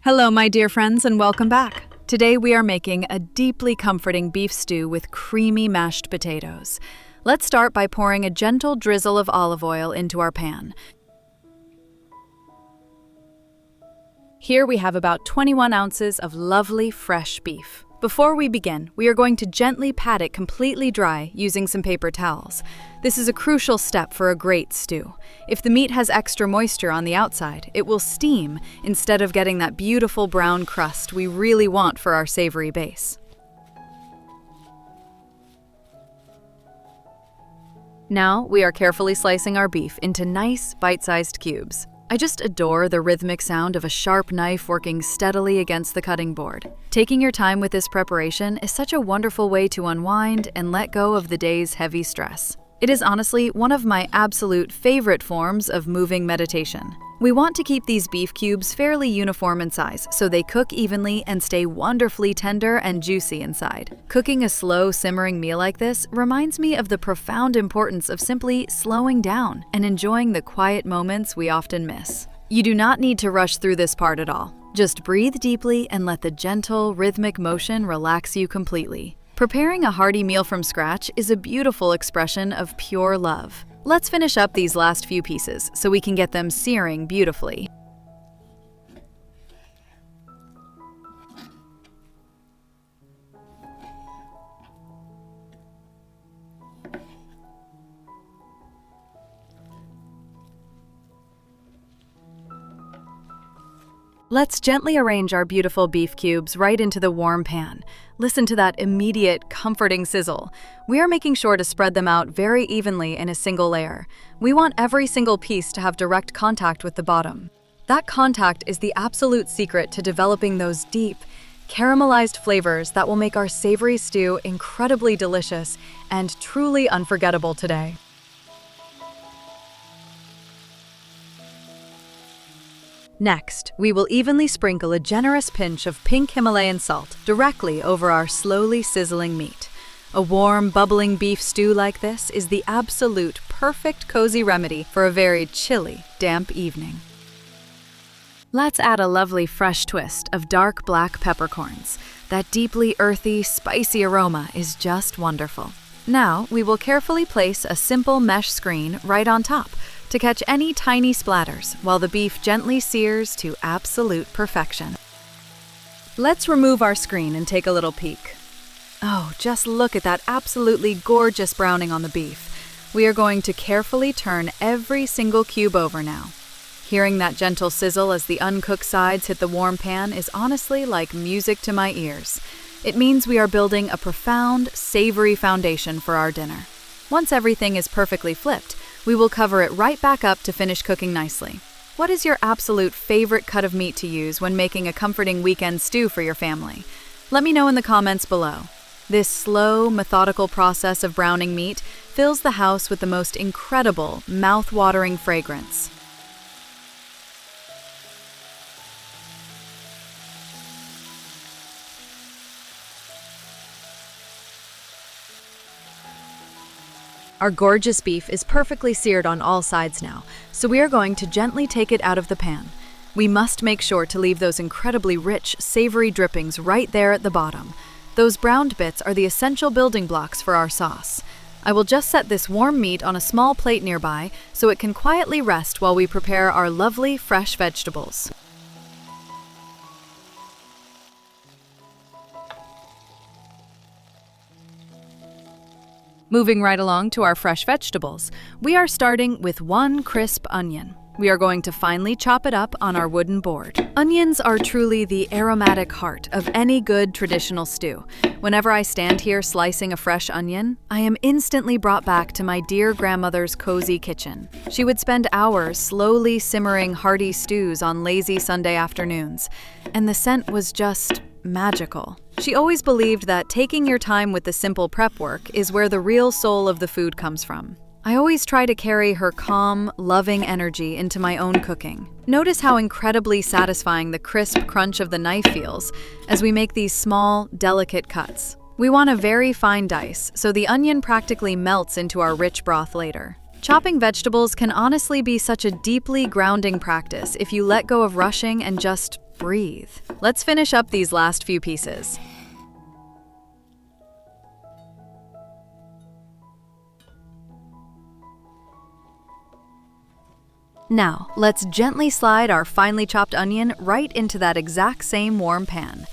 Hello, my dear friends, and welcome back. Today we are making a deeply comforting beef stew with creamy mashed potatoes. Let's start by pouring a gentle drizzle of olive oil into our pan. Here we have about 21 ounces of lovely fresh beef. Before we begin, we are going to gently pat it completely dry using some paper towels. This is a crucial step for a great stew. If the meat has extra moisture on the outside, it will steam instead of getting that beautiful brown crust we really want for our savory base. Now we are carefully slicing our beef into nice, bite-sized cubes. I just adore the rhythmic sound of a sharp knife working steadily against the cutting board. Taking your time with this preparation is such a wonderful way to unwind and let go of the day's heavy stress. It is honestly one of my absolute favorite forms of moving meditation. We want to keep these beef cubes fairly uniform in size so they cook evenly and stay wonderfully tender and juicy inside. Cooking a slow, simmering meal like this reminds me of the profound importance of simply slowing down and enjoying the quiet moments we often miss. You do not need to rush through this part at all. Just breathe deeply and let the gentle, rhythmic motion relax you completely. Preparing a hearty meal from scratch is a beautiful expression of pure love. Let's finish up these last few pieces so we can get them searing beautifully. Let's gently arrange our beautiful beef cubes right into the warm pan. Listen to that immediate, comforting sizzle. We are making sure to spread them out very evenly in a single layer. We want every single piece to have direct contact with the bottom. That contact is the absolute secret to developing those deep, caramelized flavors that will make our savory stew incredibly delicious and truly unforgettable today. Next, we will evenly sprinkle a generous pinch of pink Himalayan salt directly over our slowly sizzling meat. A warm, bubbling beef stew like this is the absolute perfect cozy remedy for a very chilly, damp evening. Let's add a lovely fresh twist of dark black peppercorns. That deeply earthy, spicy aroma is just wonderful. Now, we will carefully place a simple mesh screen right on top to catch any tiny splatters while the beef gently sears to absolute perfection. Let's remove our screen and take a little peek. Oh, just look at that absolutely gorgeous browning on the beef. We are going to carefully turn every single cube over now. Hearing that gentle sizzle as the uncooked sides hit the warm pan is honestly like music to my ears. It means we are building a profound, savory foundation for our dinner. Once everything is perfectly flipped, we will cover it right back up to finish cooking nicely. What is your absolute favorite cut of meat to use when making a comforting weekend stew for your family? Let me know in the comments below. This slow, methodical process of browning meat fills the house with the most incredible, mouth-watering fragrance. Our gorgeous beef is perfectly seared on all sides now, so we are going to gently take it out of the pan. We must make sure to leave those incredibly rich, savory drippings right there at the bottom. Those browned bits are the essential building blocks for our sauce. I will just set this warm meat on a small plate nearby so it can quietly rest while we prepare our lovely, fresh vegetables. Moving right along to our fresh vegetables, we are starting with one crisp onion. We are going to finely chop it up on our wooden board. Onions are truly the aromatic heart of any good traditional stew. Whenever I stand here slicing a fresh onion, I am instantly brought back to my dear grandmother's cozy kitchen. She would spend hours slowly simmering hearty stews on lazy Sunday afternoons, and the scent was just magical. She always believed that taking your time with the simple prep work is where the real soul of the food comes from. I always try to carry her calm, loving energy into my own cooking. Notice how incredibly satisfying the crisp crunch of the knife feels as we make these small, delicate cuts. We want a very fine dice, so the onion practically melts into our rich broth later. Chopping vegetables can honestly be such a deeply grounding practice if you let go of rushing and just breathe. Let's finish up these last few pieces. Now, let's gently slide our finely chopped onion right into that exact same warm pan.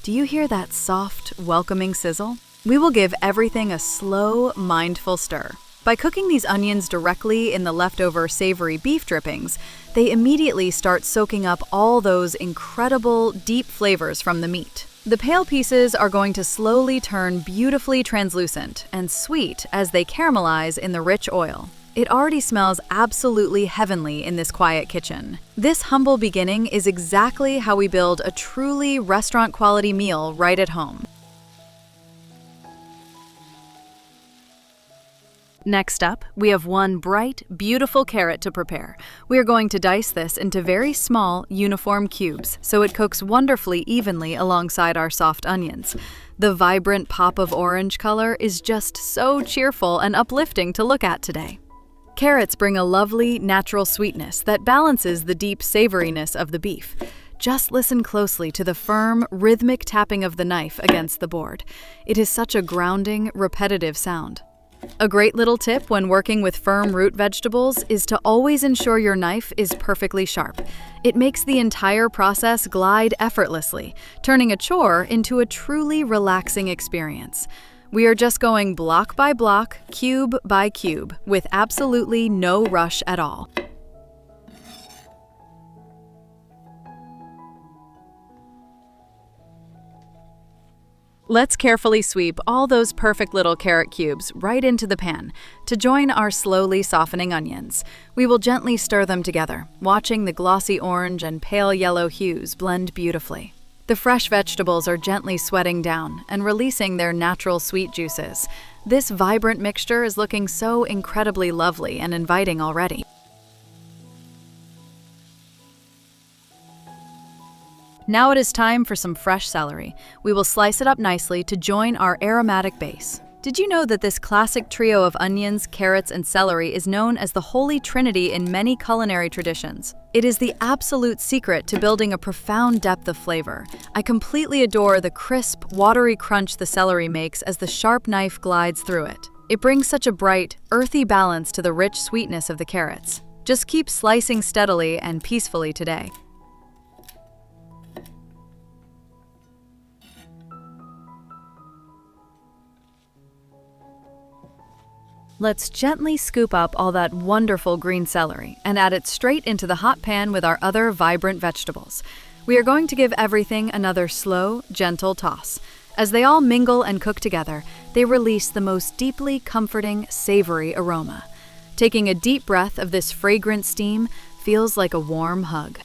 Do you hear that soft, welcoming sizzle? We will give everything a slow, mindful stir. By cooking these onions directly in the leftover savory beef drippings, they immediately start soaking up all those incredible, deep flavors from the meat. The pale pieces are going to slowly turn beautifully translucent and sweet as they caramelize in the rich oil. It already smells absolutely heavenly in this quiet kitchen. This humble beginning is exactly how we build a truly restaurant-quality meal right at home. Next up, we have one bright, beautiful carrot to prepare. We are going to dice this into very small, uniform cubes so it cooks wonderfully evenly alongside our soft onions. The vibrant pop of orange color is just so cheerful and uplifting to look at today. Carrots bring a lovely, natural sweetness that balances the deep savoriness of the beef. Just listen closely to the firm, rhythmic tapping of the knife against the board. It is such a grounding, repetitive sound. A great little tip when working with firm root vegetables is to always ensure your knife is perfectly sharp. It makes the entire process glide effortlessly, turning a chore into a truly relaxing experience. We are just going block by block, cube by cube, with absolutely no rush at all. Let's carefully sweep all those perfect little carrot cubes right into the pan to join our slowly softening onions. We will gently stir them together, watching the glossy orange and pale yellow hues blend beautifully. The fresh vegetables are gently sweating down and releasing their natural sweet juices. This vibrant mixture is looking so incredibly lovely and inviting already. Now it is time for some fresh celery. We will slice it up nicely to join our aromatic base. Did you know that this classic trio of onions, carrots, and celery is known as the Holy Trinity in many culinary traditions? It is the absolute secret to building a profound depth of flavor. I completely adore the crisp, watery crunch the celery makes as the sharp knife glides through it. It brings such a bright, earthy balance to the rich sweetness of the carrots. Just keep slicing steadily and peacefully today. Let's gently scoop up all that wonderful green celery and add it straight into the hot pan with our other vibrant vegetables. We are going to give everything another slow, gentle toss. As they all mingle and cook together, they release the most deeply comforting, savory aroma. Taking a deep breath of this fragrant steam feels like a warm hug.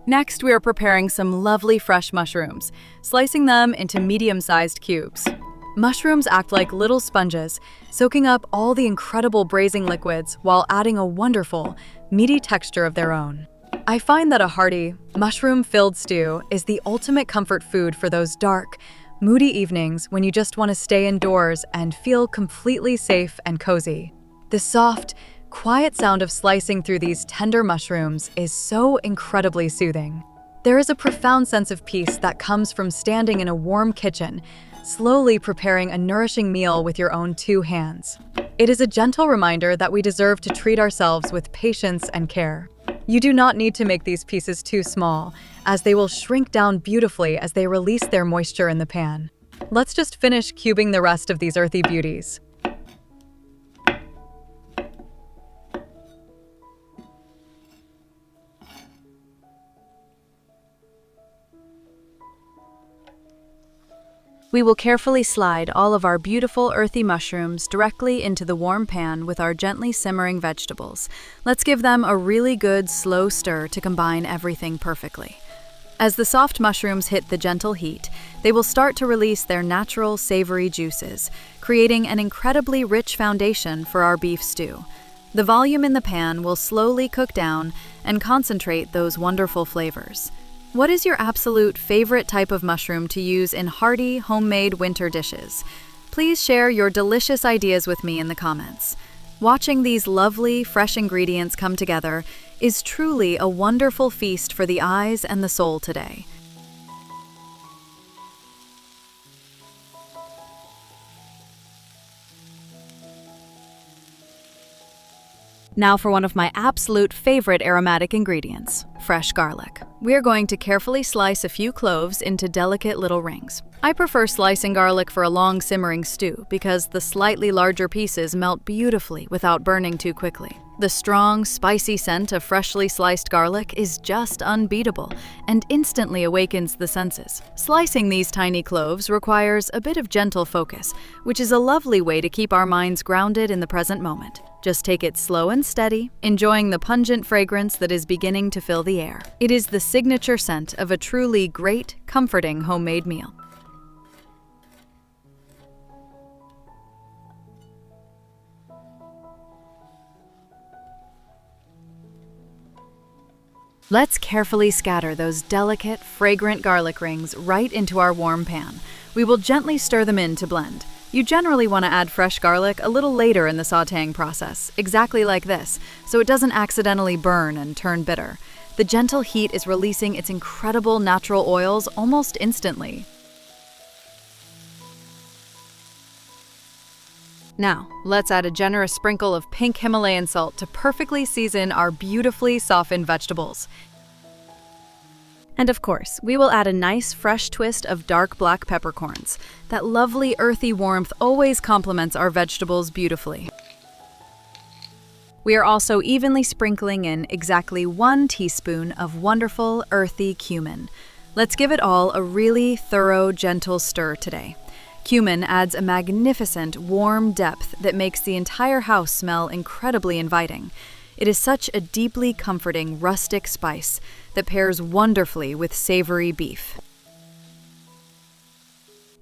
Next, we are preparing some lovely fresh mushrooms, slicing them into medium-sized cubes. Mushrooms act like little sponges, soaking up all the incredible braising liquids while adding a wonderful, meaty texture of their own. I find that a hearty, mushroom-filled stew is the ultimate comfort food for those dark, moody evenings when you just want to stay indoors and feel completely safe and cozy. The soft, quiet sound of slicing through these tender mushrooms is so incredibly soothing. There is a profound sense of peace that comes from standing in a warm kitchen, slowly preparing a nourishing meal with your own two hands. It is a gentle reminder that we deserve to treat ourselves with patience and care. You do not need to make these pieces too small, as they will shrink down beautifully as they release their moisture in the pan. Let's just finish cubing the rest of these earthy beauties. We will carefully slide all of our beautiful earthy mushrooms directly into the warm pan with our gently simmering vegetables. Let's give them a really good slow stir to combine everything perfectly. As the soft mushrooms hit the gentle heat, they will start to release their natural savory juices, creating an incredibly rich foundation for our beef stew. The volume in the pan will slowly cook down and concentrate those wonderful flavors. What is your absolute favorite type of mushroom to use in hearty, homemade winter dishes? Please share your delicious ideas with me in the comments. Watching these lovely, fresh ingredients come together is truly a wonderful feast for the eyes and the soul today. Now for one of my absolute favorite aromatic ingredients, fresh garlic. We're going to carefully slice a few cloves into delicate little rings. I prefer slicing garlic for a long simmering stew because the slightly larger pieces melt beautifully without burning too quickly. The strong, spicy scent of freshly sliced garlic is just unbeatable and instantly awakens the senses. Slicing these tiny cloves requires a bit of gentle focus, which is a lovely way to keep our minds grounded in the present moment. Just take it slow and steady, enjoying the pungent fragrance that is beginning to fill the air. It is the signature scent of a truly great, comforting homemade meal. Let's carefully scatter those delicate, fragrant garlic rings right into our warm pan. We will gently stir them in to blend. You generally want to add fresh garlic a little later in the sautéing process, exactly like this, so it doesn't accidentally burn and turn bitter. The gentle heat is releasing its incredible natural oils almost instantly. Now, let's add a generous sprinkle of pink Himalayan salt to perfectly season our beautifully softened vegetables. And of course, we will add a nice fresh twist of dark black peppercorns. That lovely earthy warmth always complements our vegetables beautifully. We are also evenly sprinkling in exactly 1 teaspoon of wonderful earthy cumin. Let's give it all a really thorough, gentle stir today. Cumin adds a magnificent, warm depth that makes the entire house smell incredibly inviting. It is such a deeply comforting, rustic spice that pairs wonderfully with savory beef.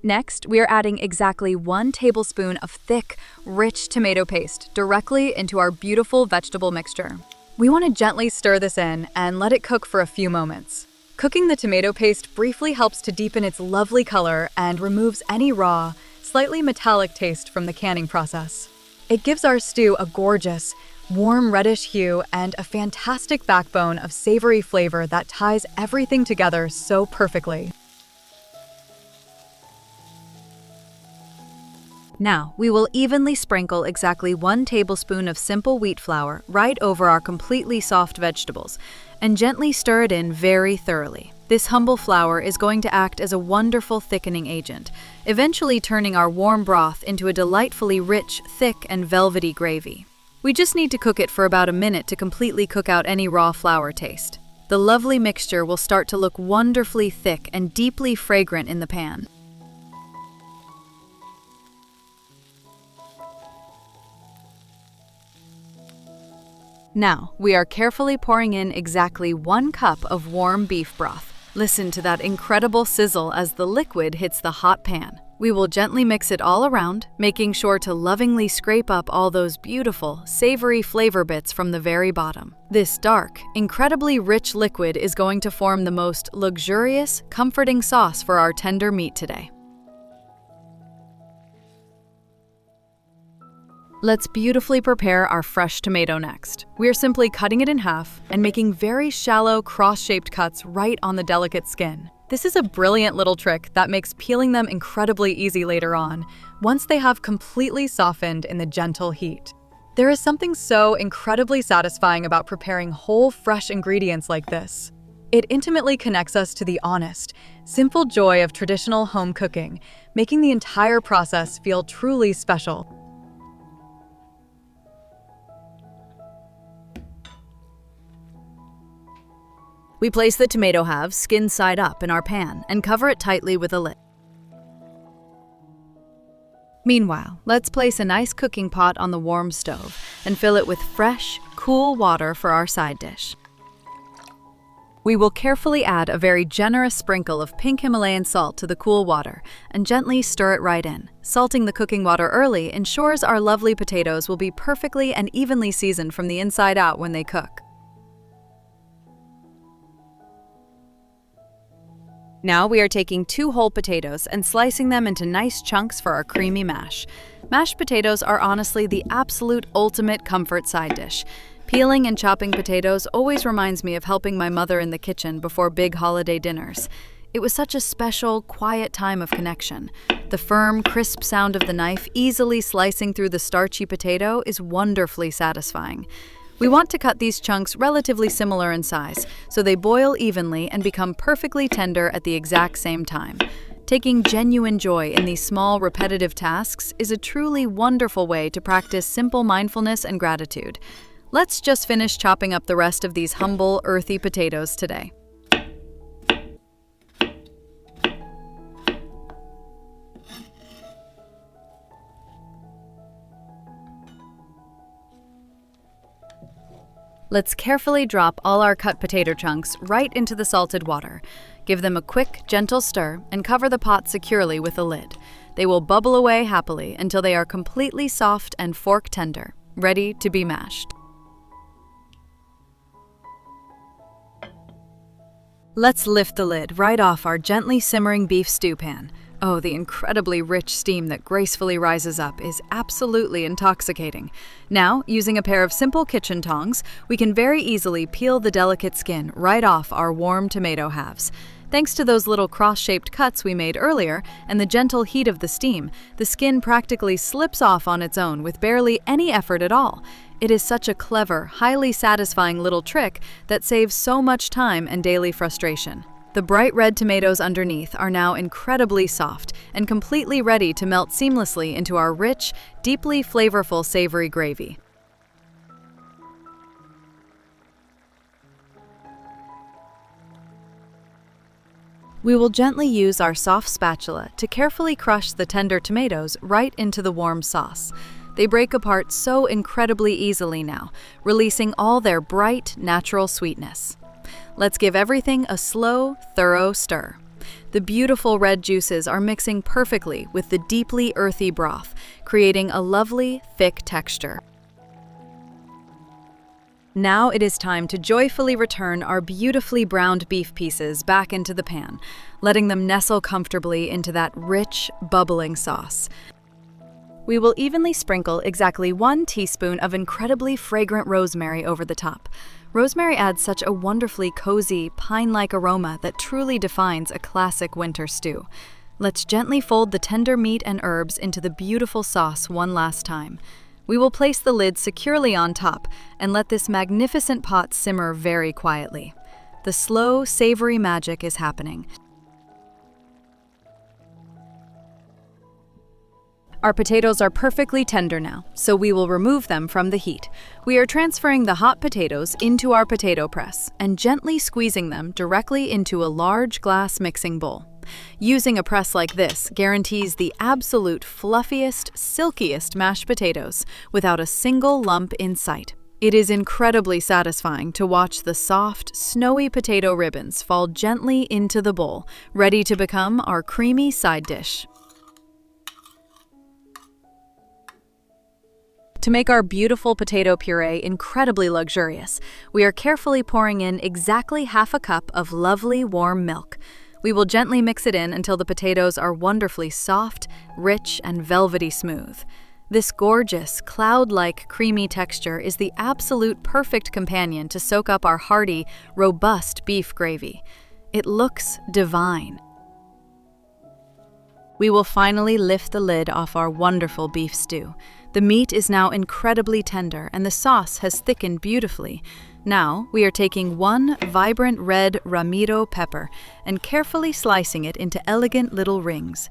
Next, we are adding exactly 1 tablespoon of thick, rich tomato paste directly into our beautiful vegetable mixture. We want to gently stir this in and let it cook for a few moments. Cooking the tomato paste briefly helps to deepen its lovely color and removes any raw, slightly metallic taste from the canning process. It gives our stew a gorgeous, warm reddish hue and a fantastic backbone of savory flavor that ties everything together so perfectly. Now, we will evenly sprinkle exactly 1 tablespoon of simple wheat flour right over our completely soft vegetables and gently stir it in very thoroughly. This humble flour is going to act as a wonderful thickening agent, eventually turning our warm broth into a delightfully rich, thick, and velvety gravy. We just need to cook it for about a minute to completely cook out any raw flour taste. The lovely mixture will start to look wonderfully thick and deeply fragrant in the pan. Now, we are carefully pouring in exactly 1 cup of warm beef broth. Listen to that incredible sizzle as the liquid hits the hot pan. We will gently mix it all around, making sure to lovingly scrape up all those beautiful, savory flavor bits from the very bottom. This dark, incredibly rich liquid is going to form the most luxurious, comforting sauce for our tender meat today. Let's beautifully prepare our fresh tomato next. We are simply cutting it in half and making very shallow, cross-shaped cuts right on the delicate skin. This is a brilliant little trick that makes peeling them incredibly easy later on, once they have completely softened in the gentle heat. There is something so incredibly satisfying about preparing whole, fresh ingredients like this. It intimately connects us to the honest, simple joy of traditional home cooking, making the entire process feel truly special. We place the tomato halves skin side up in our pan and cover it tightly with a lid. Meanwhile, let's place a nice cooking pot on the warm stove and fill it with fresh, cool water for our side dish. We will carefully add a very generous sprinkle of pink Himalayan salt to the cool water and gently stir it right in. Salting the cooking water early ensures our lovely potatoes will be perfectly and evenly seasoned from the inside out when they cook. Now we are taking 2 whole potatoes and slicing them into nice chunks for our creamy mash. Mashed potatoes are honestly the absolute ultimate comfort side dish. Peeling and chopping potatoes always reminds me of helping my mother in the kitchen before big holiday dinners. It was such a special, quiet time of connection. The firm, crisp sound of the knife easily slicing through the starchy potato is wonderfully satisfying. We want to cut these chunks relatively similar in size, so they boil evenly and become perfectly tender at the exact same time. Taking genuine joy in these small, repetitive tasks is a truly wonderful way to practice simple mindfulness and gratitude. Let's just finish chopping up the rest of these humble, earthy potatoes today. Let's carefully drop all our cut potato chunks right into the salted water. Give them a quick, gentle stir and cover the pot securely with a lid. They will bubble away happily until they are completely soft and fork tender, ready to be mashed. Let's lift the lid right off our gently simmering beef stew pan. Oh, the incredibly rich steam that gracefully rises up is absolutely intoxicating. Now, using a pair of simple kitchen tongs, we can very easily peel the delicate skin right off our warm tomato halves. Thanks to those little cross-shaped cuts we made earlier and the gentle heat of the steam, the skin practically slips off on its own with barely any effort at all. It is such a clever, highly satisfying little trick that saves so much time and daily frustration. The bright red tomatoes underneath are now incredibly soft and completely ready to melt seamlessly into our rich, deeply flavorful savory gravy. We will gently use our soft spatula to carefully crush the tender tomatoes right into the warm sauce. They break apart so incredibly easily now, releasing all their bright, natural sweetness. Let's give everything a slow, thorough stir. The beautiful red juices are mixing perfectly with the deeply earthy broth, creating a lovely, thick texture. Now it is time to joyfully return our beautifully browned beef pieces back into the pan, letting them nestle comfortably into that rich, bubbling sauce. We will evenly sprinkle exactly 1 teaspoon of incredibly fragrant rosemary over the top. Rosemary adds such a wonderfully cozy, pine-like aroma that truly defines a classic winter stew. Let's gently fold the tender meat and herbs into the beautiful sauce one last time. We will place the lid securely on top and let this magnificent pot simmer very quietly. The slow, savory magic is happening. Our potatoes are perfectly tender now, so we will remove them from the heat. We are transferring the hot potatoes into our potato press and gently squeezing them directly into a large glass mixing bowl. Using a press like this guarantees the absolute fluffiest, silkiest mashed potatoes without a single lump in sight. It is incredibly satisfying to watch the soft, snowy potato ribbons fall gently into the bowl, ready to become our creamy side dish. To make our beautiful potato puree incredibly luxurious, we are carefully pouring in exactly half a cup of lovely warm milk. We will gently mix it in until the potatoes are wonderfully soft, rich, and velvety smooth. This gorgeous, cloud-like creamy texture is the absolute perfect companion to soak up our hearty, robust beef gravy. It looks divine. We will finally lift the lid off our wonderful beef stew. The meat is now incredibly tender and the sauce has thickened beautifully. Now, we are taking 1 vibrant red Ramiro pepper and carefully slicing it into elegant little rings.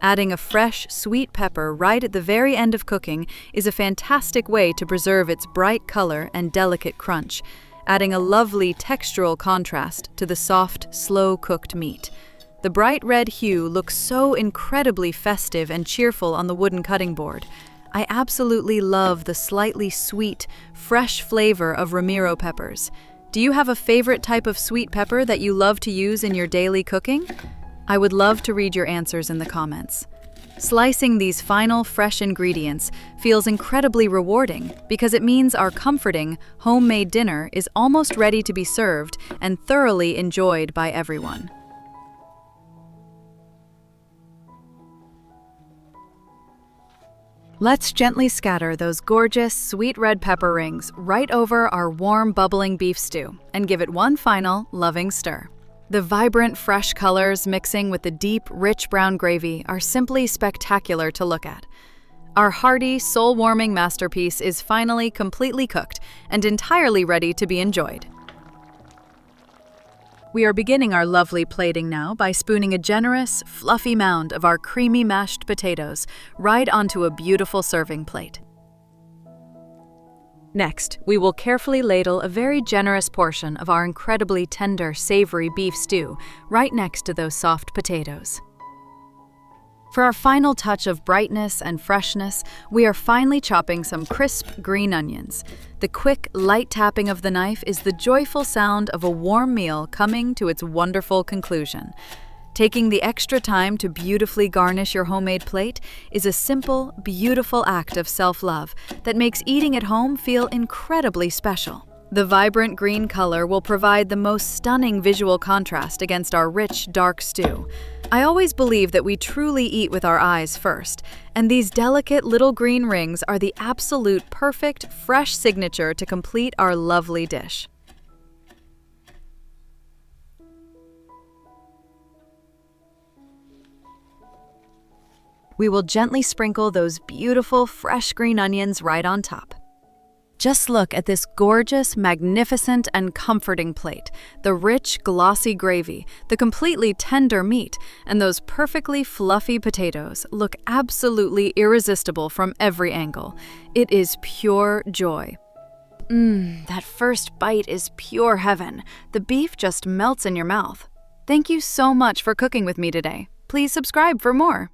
Adding a fresh, sweet pepper right at the very end of cooking is a fantastic way to preserve its bright color and delicate crunch, adding a lovely textural contrast to the soft, slow-cooked meat. The bright red hue looks so incredibly festive and cheerful on the wooden cutting board. I absolutely love the slightly sweet, fresh flavor of Ramiro peppers. Do you have a favorite type of sweet pepper that you love to use in your daily cooking? I would love to read your answers in the comments. Slicing these final, fresh ingredients feels incredibly rewarding because it means our comforting, homemade dinner is almost ready to be served and thoroughly enjoyed by everyone. Let's gently scatter those gorgeous, sweet red pepper rings right over our warm, bubbling beef stew and give it one final, loving stir. The vibrant, fresh colors mixing with the deep, rich brown gravy are simply spectacular to look at. Our hearty, soul-warming masterpiece is finally completely cooked and entirely ready to be enjoyed. We are beginning our lovely plating now by spooning a generous, fluffy mound of our creamy mashed potatoes right onto a beautiful serving plate. Next, we will carefully ladle a very generous portion of our incredibly tender, savory beef stew right next to those soft potatoes. For our final touch of brightness and freshness, we are finely chopping some crisp green onions. The quick, light tapping of the knife is the joyful sound of a warm meal coming to its wonderful conclusion. Taking the extra time to beautifully garnish your homemade plate is a simple, beautiful act of self-love that makes eating at home feel incredibly special. The vibrant green color will provide the most stunning visual contrast against our rich, dark stew. I always believe that we truly eat with our eyes first, and these delicate little green rings are the absolute perfect, fresh signature to complete our lovely dish. We will gently sprinkle those beautiful, fresh green onions right on top. Just look at this gorgeous, magnificent, and comforting plate. The rich, glossy gravy, the completely tender meat, and those perfectly fluffy potatoes look absolutely irresistible from every angle. It is pure joy. That first bite is pure heaven. The beef just melts in your mouth. Thank you so much for cooking with me today. Please subscribe for more.